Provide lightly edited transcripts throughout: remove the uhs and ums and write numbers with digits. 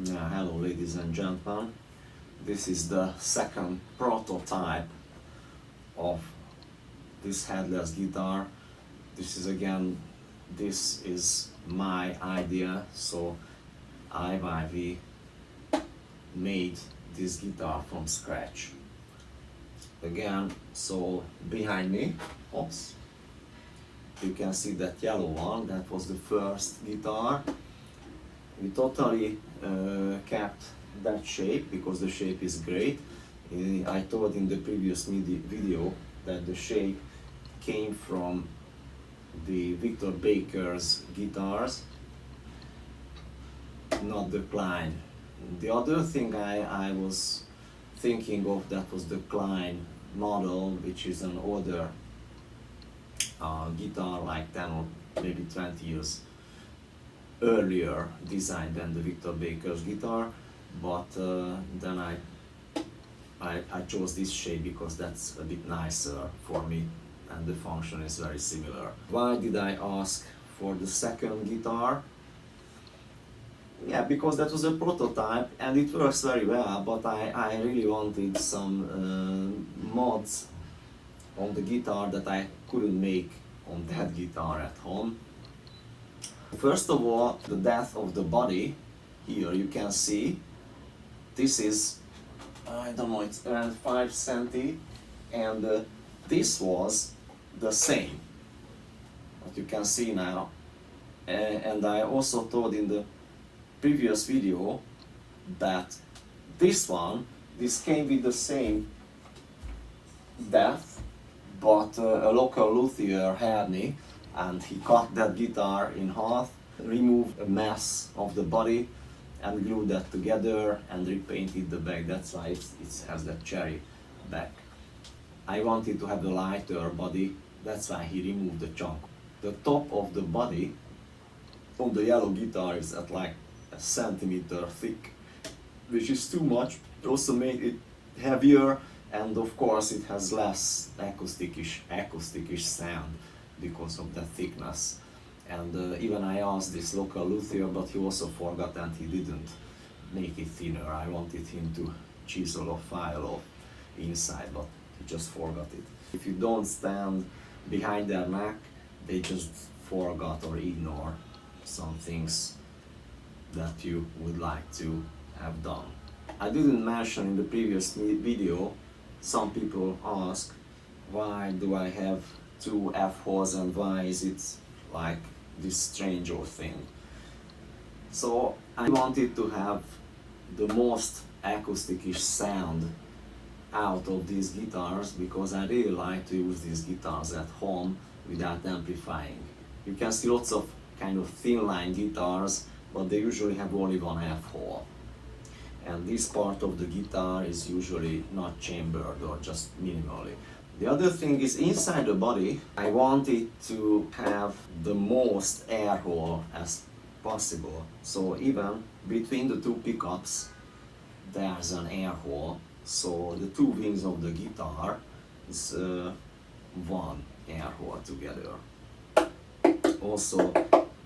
Hello ladies and gentlemen, this is the second prototype of this headless guitar. This is my idea, so IYV made this guitar from scratch. Again, so behind me, oops, you can see that yellow one, that was the first guitar. We totally kept that shape because the shape is great. I told in the previous video that the shape came from the Victor Baker's guitars, not the Klein. The other thing I was thinking of, that was the Klein model, which is an older guitar, like 10 or maybe 20 years earlier design than the Victor Baker's guitar, but then I chose this shape because that's a bit nicer for me and the function is very similar. Why did I ask for the second guitar? Yeah, because that was a prototype and it works very well, but I really wanted some mods on the guitar that I couldn't make on that guitar at home. First of all, the depth of the body. Here you can see this is, I don't know, it's around 5 cm, and this was the same, what you can see now. And I also told in the previous video that this came with the same depth, but a local luthier had me, and he cut that guitar in half, removed a mess of the body and glued that together and repainted the back. That's why it has that cherry back. I wanted to have the lighter body, that's why he removed the chunk. The top of the body on the yellow guitar is at like a centimeter thick, which is too much. It also made it heavier, and of course it has less acousticish sound because of the thickness. And even I asked this local luthier, but he also forgot and he didn't make it thinner. I wanted him to chisel or file off inside, but he just forgot it. If you don't stand behind their neck, they just forgot or ignore some things that you would like to have done. I didn't mention in the previous video, some people ask, why do I have two F-holes and why is it like this strange old thing? So I wanted to have the most acousticish sound out of these guitars because I really like to use these guitars at home without amplifying. You can see lots of kind of thin line guitars, but they usually have only one F-hole. And this part of the guitar is usually not chambered or just minimally. The other thing is, inside the body, I wanted to have the most air hole as possible. So even between the two pickups, there's an air hole. So the two wings of the guitar is one air hole together. Also,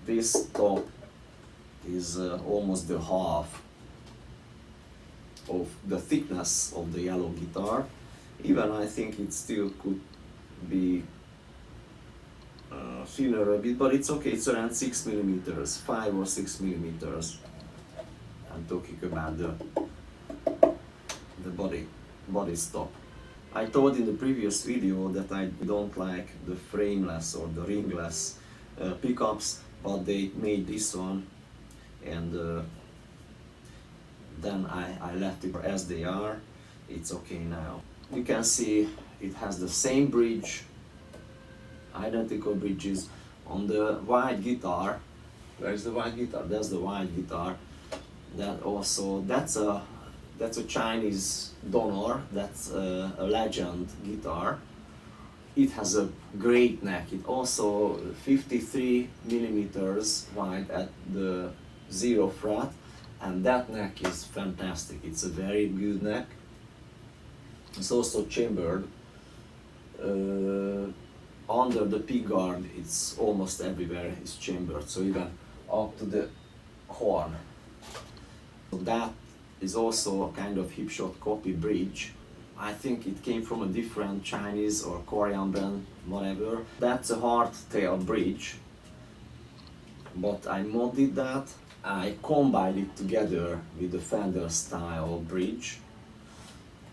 this top is almost the half of the thickness of the yellow guitar. Even I think it still could be thinner a bit, but it's okay, it's around 6 millimeters, 5 or 6 millimeters. I'm talking about the body stop. I told in the previous video that I don't like the frameless or the ringless pickups, but they made this one, and then I left it as they are. It's okay now. You can see it has the same bridge, identical bridges on the white guitar. Where is the white guitar? That's the white guitar. That's a Chinese donor. That's a Legend guitar. It has a great neck. It also 53 millimeters wide at the 0 fret, and that neck is fantastic. It's a very good neck. It's also chambered. Under the pickguard, it's almost everywhere is chambered, so even up to the horn. So that is also a kind of Hipshot copy bridge. I think it came from a different Chinese or Korean brand, whatever. That's a hardtail bridge, but I modded that. I combined it together with the Fender style bridge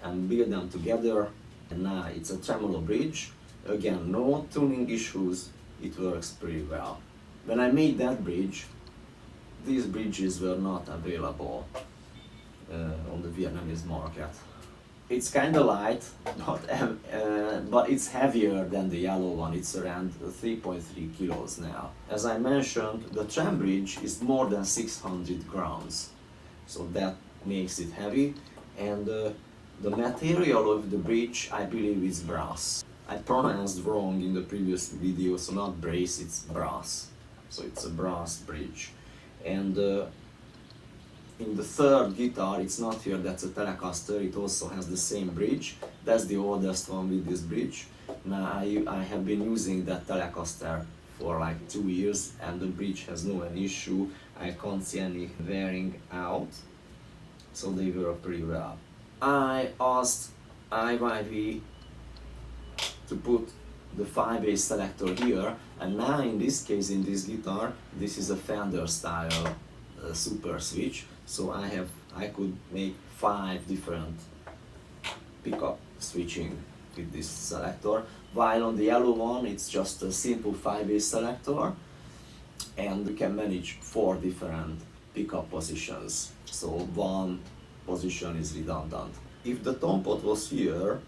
and build them together, and now it's a tremolo bridge. Again, no tuning issues, it works pretty well. When I made that bridge, these bridges were not available on the Vietnamese market. It's kind of light, but it's heavier than the yellow one. It's around 3.3 kilos now. As I mentioned, the trem bridge is more than 600 grams, so that makes it heavy. And the material of the bridge, I believe, is brass. I pronounced wrong in the previous video, so not brace, it's brass. So it's a brass bridge. And in the third guitar, it's not here, that's a Telecaster, it also has the same bridge. That's the oldest one with this bridge. Now I have been using that Telecaster for like 2 years and the bridge has no issue. I can't see any wearing out, so they work pretty well. I asked IYV to put the 5-bass selector here, and now in this case, in this guitar, this is a Fender style super switch, so I could make 5 different pickup switching with this selector, while on the yellow one it's just a simple 5-bass selector, and you can manage 4 different pickup positions, so one position is redundant. If the tom pot was here,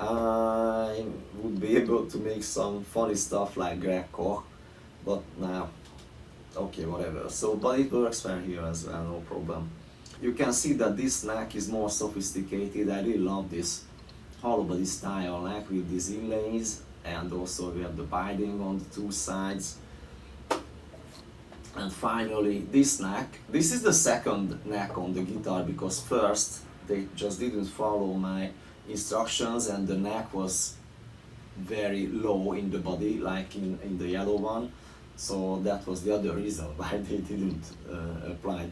I would be able to make some funny stuff like Greg Koch, but now, okay, whatever. So, but it works well here as well, no problem. You can see that this neck is more sophisticated. I really love this hollow body style neck with these inlays, and also we have the binding on the 2 sides. And finally, this neck. This is the second neck on the guitar because first they just didn't follow my instructions and the neck was very low in the body, like in the yellow one. So that was the other reason why they didn't apply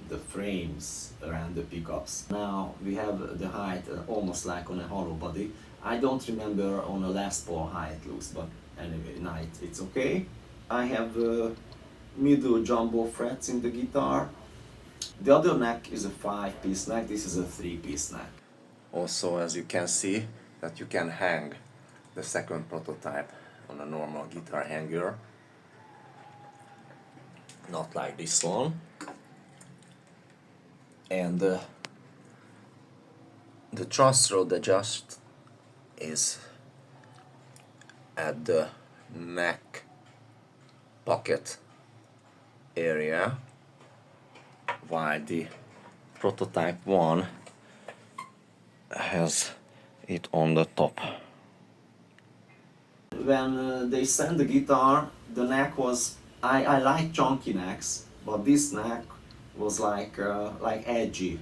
the frames around the pickups. Now we have the height almost like on a hollow body. I don't remember on a Les Paul how it looks, but anyway, now it's okay. I have middle jumbo frets in the guitar. The other neck is a 5-piece neck, this is a 3-piece neck. Also, as you can see, that you can hang the second prototype on a normal guitar hanger, not like this one. And the truss rod adjust is at the neck pocket area, while the prototype one has it on the top. When they sent the guitar, the neck was, I like chunky necks, but this neck was like edgy.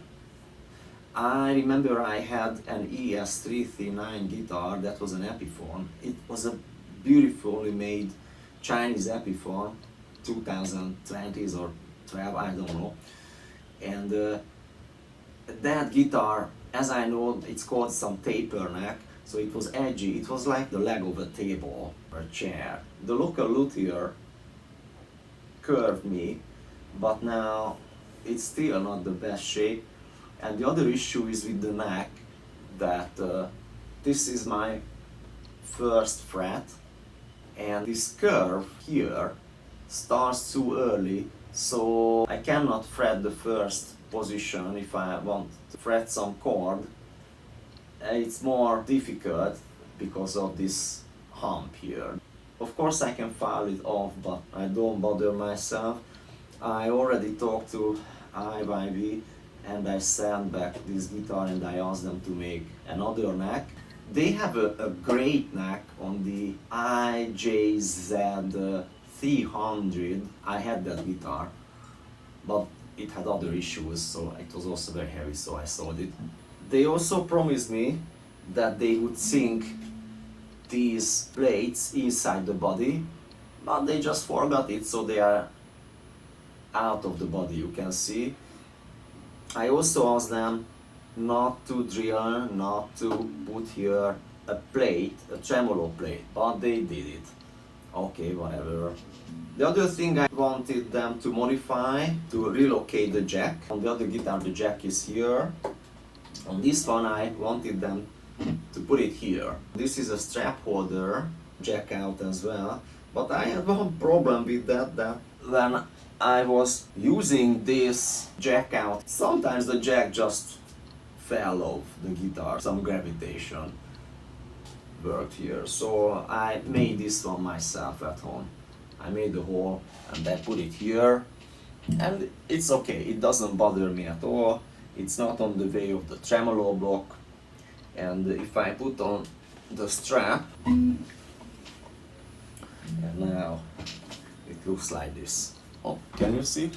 I remember I had an ES339 guitar that was an Epiphone. It was a beautifully made Chinese Epiphone, 2020s or 12, I don't know. And that guitar, as I know, it's called some taper neck, so it was edgy. It was like the leg of a table or a chair. The local luthier curved me, but now it's still not the best shape. And the other issue is with the neck, that this is my first fret, and this curve here starts too early, so I cannot fret the first position if I want to fret some chord. It's more difficult because of this hump here. Of course I can file it off, but I don't bother myself. I already talked to IYV and I sent back this guitar and I asked them to make another neck. They have a great neck on the IJZ300. I had that guitar, but it had other issues, so it was also very heavy, so I sold it. They also promised me that they would sink these plates inside the body, but they just forgot it, so they are out of the body, you can see. I also asked them not to drill, not to put here a plate, a tremolo plate, but they did it. Okay, whatever. The other thing I wanted them to modify, to relocate the jack. On the other guitar the jack is here. On this one I wanted them to put it here. This is a strap holder, jack out as well. But I had one problem with that when I was using this jack out, sometimes the jack just fell off the guitar. Some gravitation worked here. So I made this one myself at home. I made the hole and I put it here. And it's okay, it doesn't bother me at all. It's not on the way of the tremolo block. And if I put on the strap, and now it looks like this. Oh, can you see?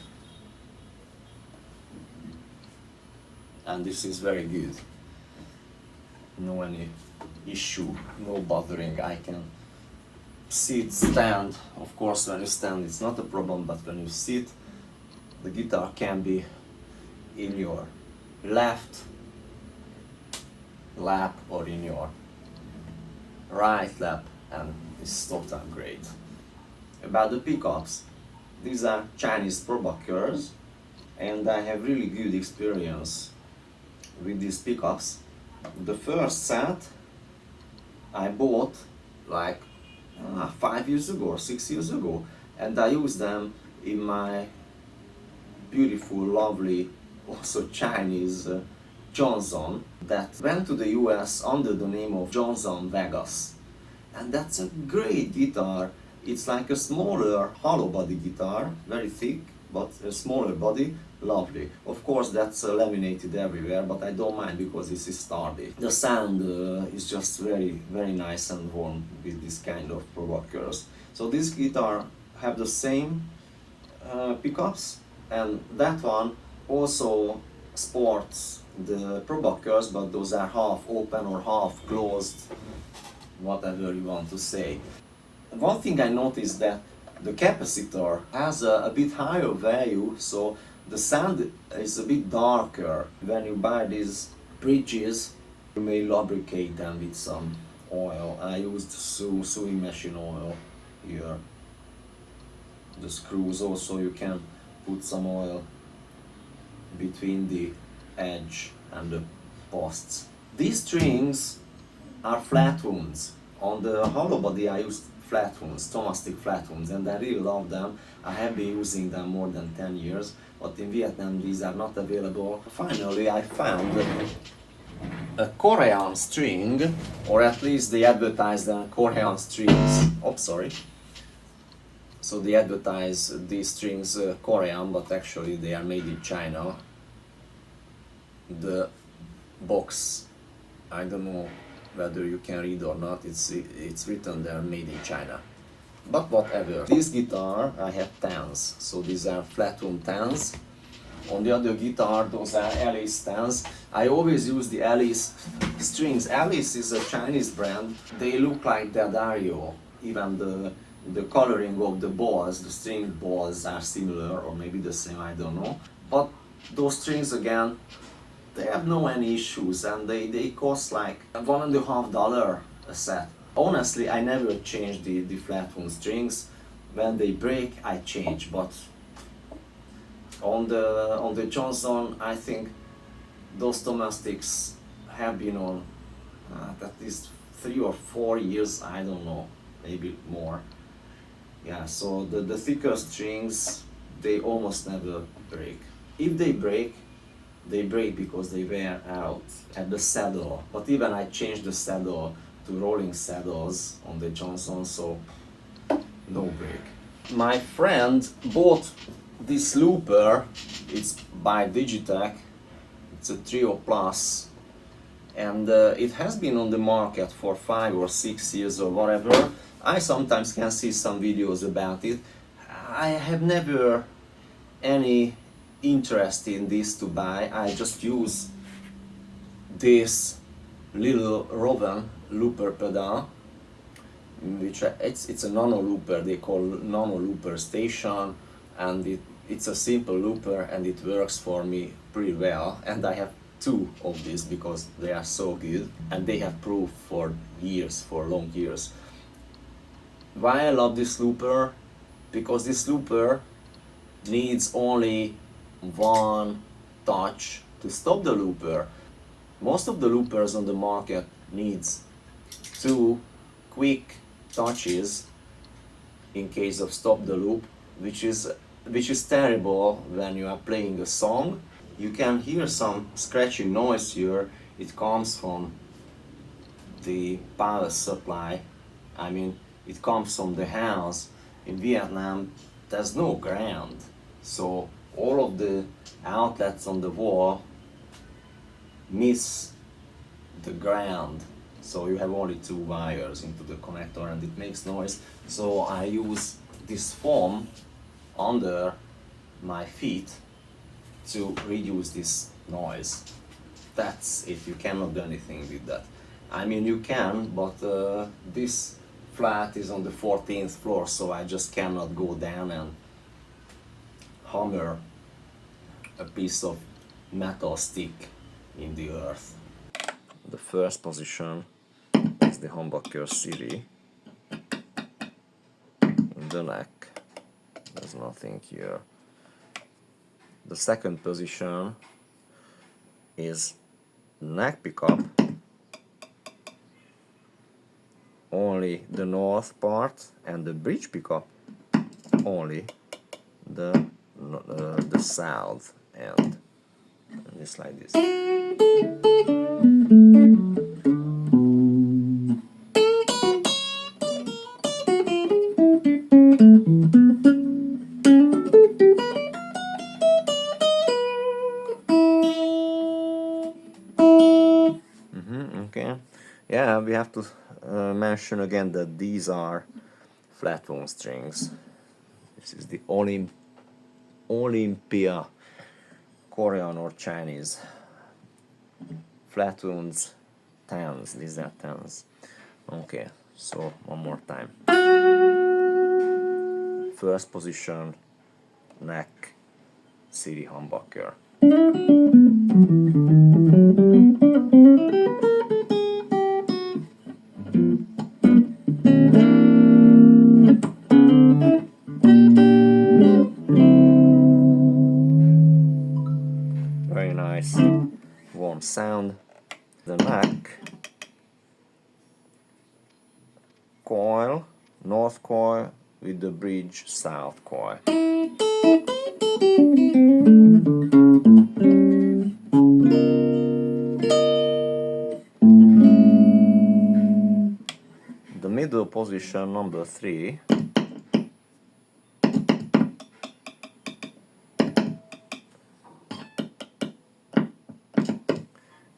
And this is very good. No any issue, no bothering. I can sit, stand. Of course, when you stand, it's not a problem, but when you sit, the guitar can be in your left lap or in your right lap, and it's totally great. About the pickups, these are Chinese Probuckers, and I have really good experience with these pickups. The first set I bought like 5 years ago or 6 years ago, and I used them in my beautiful, lovely, also Chinese Johnson that went to the US under the name of Johnson Vegas. And that's a great guitar. It's like a smaller hollow body guitar, very thick, but a smaller body, lovely. Of course that's laminated everywhere, but I don't mind because this is sturdy. The sound is just very, very nice and warm with this kind of Probuckers. So this guitar have the same pickups, and that one also sports the Probuckers, but those are half open or half closed, whatever you want to say. One thing I noticed that the capacitor has a bit higher value, so the sound is a bit darker. When you buy these bridges, you may lubricate them with some oil. I used sewing machine oil here. The screws also, you can put some oil between the edge and the posts. These strings are Flatwounds. On the hollow body I used Flatwounds, Thomastic Flatwounds, and I really love them. I have been using them more than 10 years, but in Vietnam these are not available. Finally I found a Korean string, or at least they advertise the Korean strings. Oh, sorry. So they advertise these strings Korean, but actually they are made in China. The box, I don't know whether you can read or not, it's written there made in China. But whatever. This guitar I have 10s, so these are Flatwound 10s. On the other guitar those are Alice 10s. I always use the Alice strings. Alice is a Chinese brand. They look like D'Addario. Even the coloring of the balls, the string balls are similar, or maybe the same, I don't know. But those strings again, they have no any issues, and they cost like $1.50 a set. Honestly, I never change the Flatwound strings. When they break, I change. But on the Johnson, I think those Thomastics have been on at least 3 or 4 years. I don't know, maybe more. Yeah. So the thicker strings, they almost never break. If they break because they wear out at the saddle. But even I changed the saddle to rolling saddles on the Johnson, so no break. My friend bought this looper. It's by Digitech. It's a Trio Plus, and it has been on the market for 5 or 6 years or whatever. I sometimes can see some videos about it. I have never any interest in this to buy. I just use this little Rowan looper pedal, which it's a nano looper. They call nano looper station, and it's a simple looper and it works for me pretty well, and I have two of these because they are so good and they have proved for years, for long years. Why I love this looper? Because this looper needs only one touch to stop the looper. Most of the loopers on the market needs two quick touches in case of stop the loop, which is terrible when you are playing a song. You can hear some scratching noise here. It comes from the power supply. I mean, it comes from the house. In Vietnam, there's no ground, so all of the outlets on the wall miss the ground. So you have only two wires into the connector and it makes noise. So I use this foam under my feet to reduce this noise. That's it, you cannot do anything with that. I mean, you can, but this flat is on the 14th floor, so I just cannot go down and hammer a piece of metal stick in the earth. The first position is the humbucker Siri in the neck. There's nothing here. The second position is neck pickup, only the north part, and the bridge pickup only the south end. And it's like this. Okay, yeah, we have to mention again that these are Flatwound strings. This is the Olympia, Korean or Chinese. Flatwounds 10s, these are 10s. Okay, so one more time. First position, neck, Siri humbucker. Very nice, warm sound. The neck, coil, north coil with the bridge south coil. The middle position, number 3,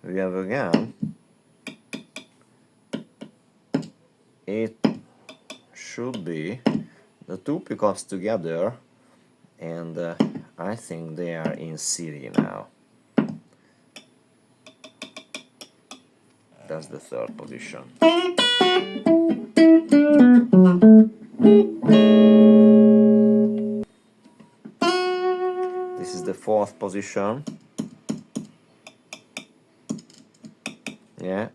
we have again, it should be the two pickups together, and I think they are in Siri now. That's the third position. This is the fourth position. Yeah,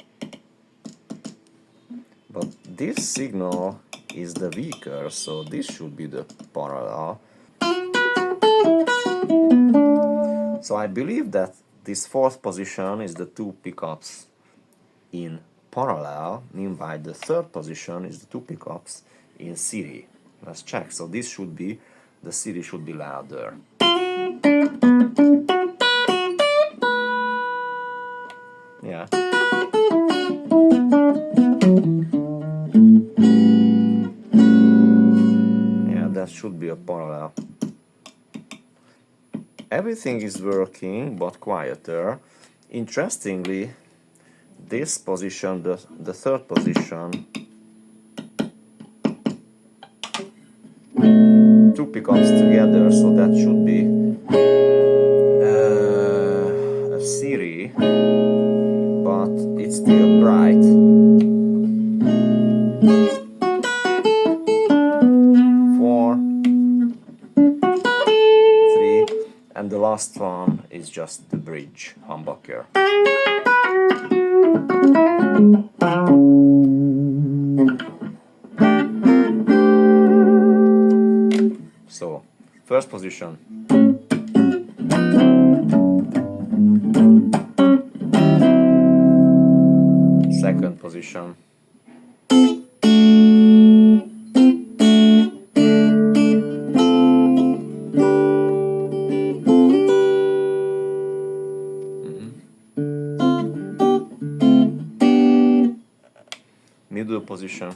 but this signal is the weaker, so this should be the parallel. So I believe that this fourth position is the two pickups in parallel, meanwhile the third position is the two pickups in Siri. Let's check. So this should be, the Siri should be louder. Yeah. Yeah, that should be a parallel. Everything is working, but quieter. Interestingly, this position, the third position, two pickups together, so that should be a Siri, but it's still bright. last one is just the bridge humbucker. So, first position. Second position. Middle position.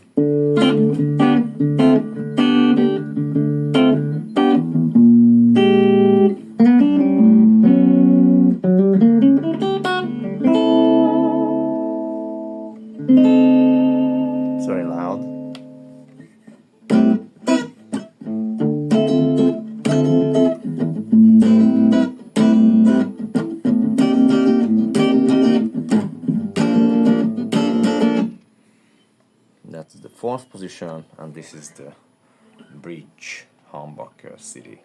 It's very loud. That's the fourth position, and this is the bridge humbucker city.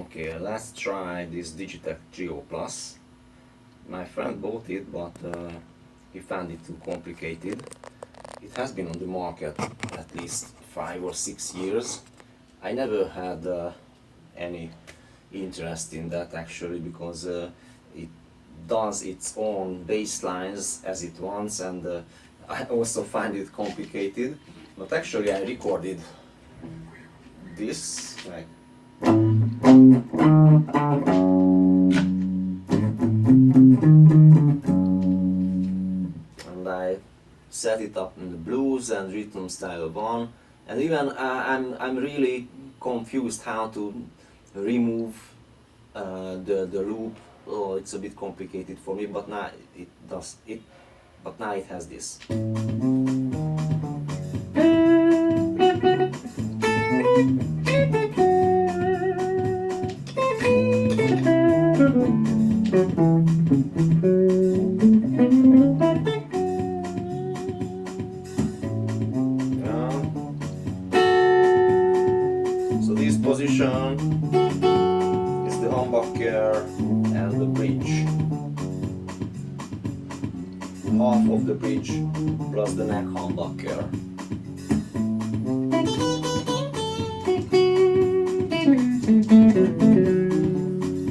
Okay, let's try this Digitech Trio Plus. My friend bought it, but he found it too complicated. It has been on the market at least 5 or 6 years. I never had any interest in that actually, because it does its own bass lines as it wants, and I also find it complicated. But actually I recorded this, like, and I set it up in the blues and rhythm style 1, and even I'm really confused how to remove the loop. Oh, it's a bit complicated for me, but now it does it. But now it has this. So this position is the humbucker and the bridge. Half of the bridge plus the neck humbucker.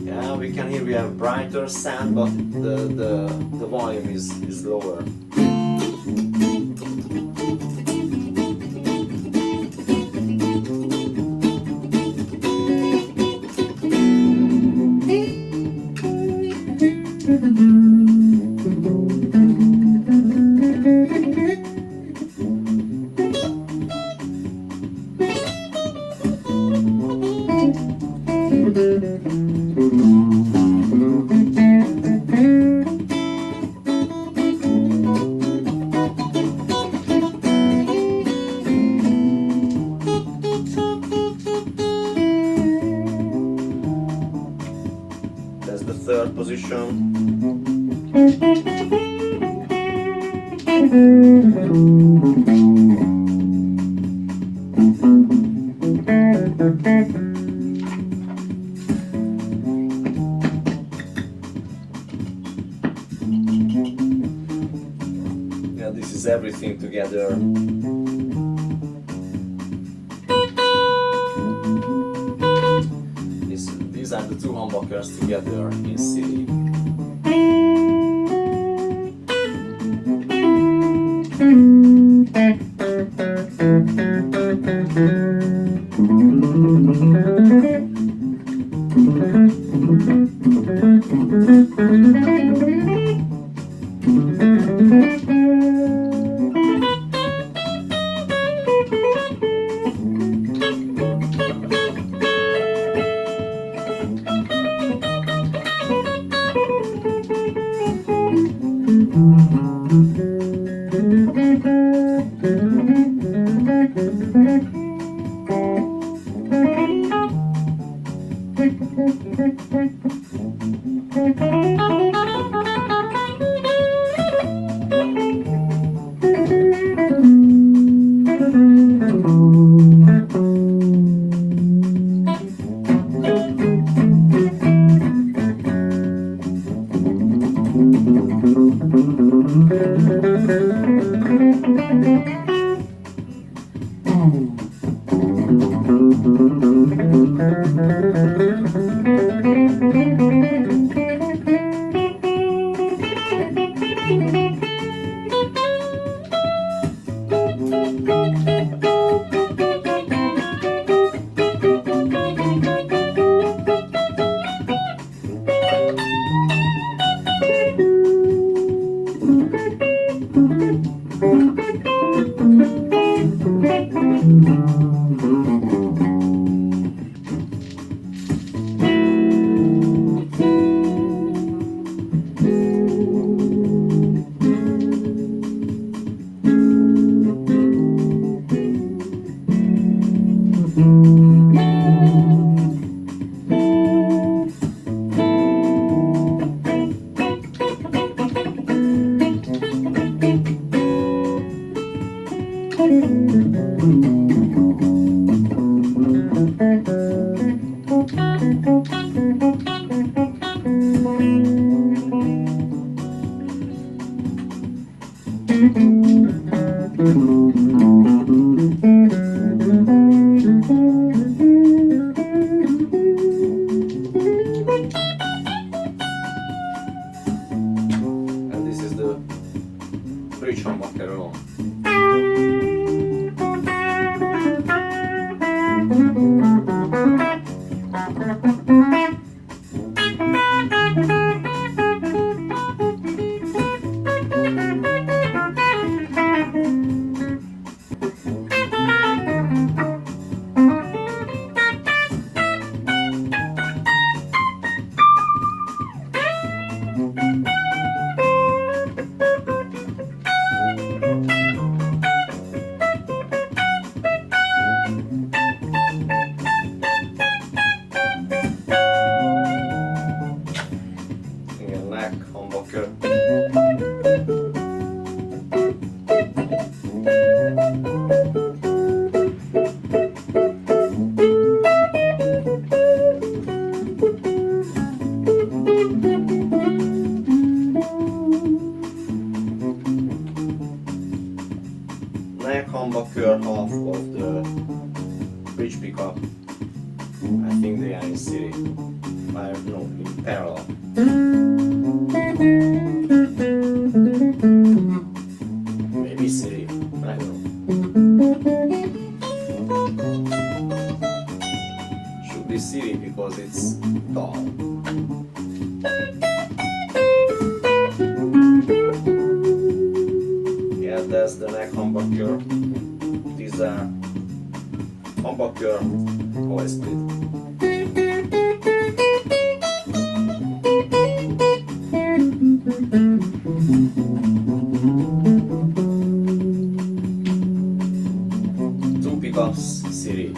Yeah, we can hear we have brighter sound, but the volume is lower. That's the third position. Yeah, this is everything together. These are the two humbuckers together in C. And this is the bridge humbucker alone. Neck humbucker. Neck humbucker, half of the bridge pickup. I think they are in series. I don't know, in parallel. Maybe city, I don't know. Should be city because it's tall. Yeah, that's the neck humbucker. These are humbucker coil split. Pickups city.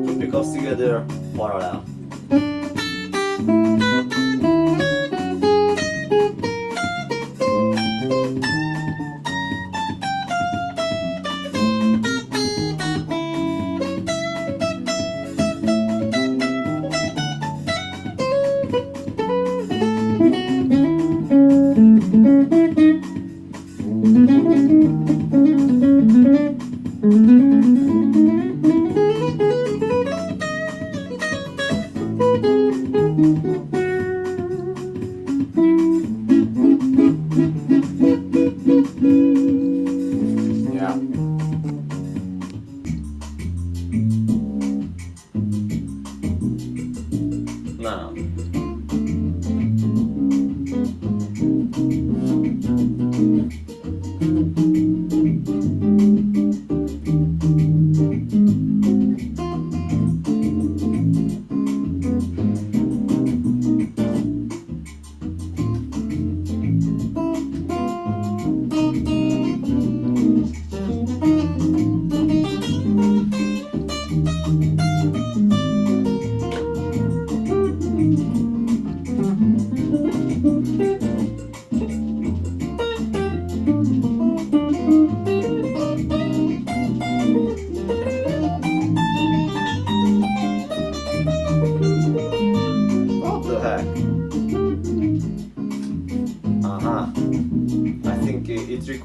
Two pickups together, parallel.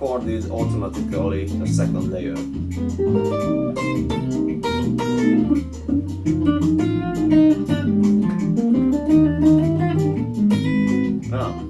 recorded automatically a second layer. Ah.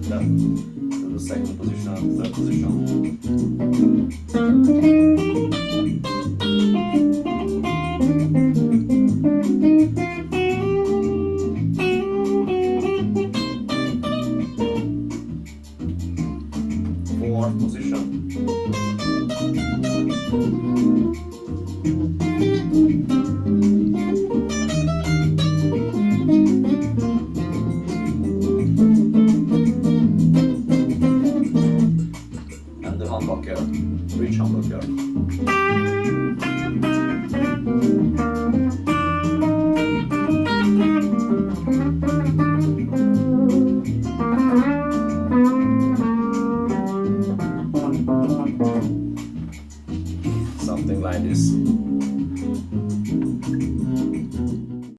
That to the second position and third position.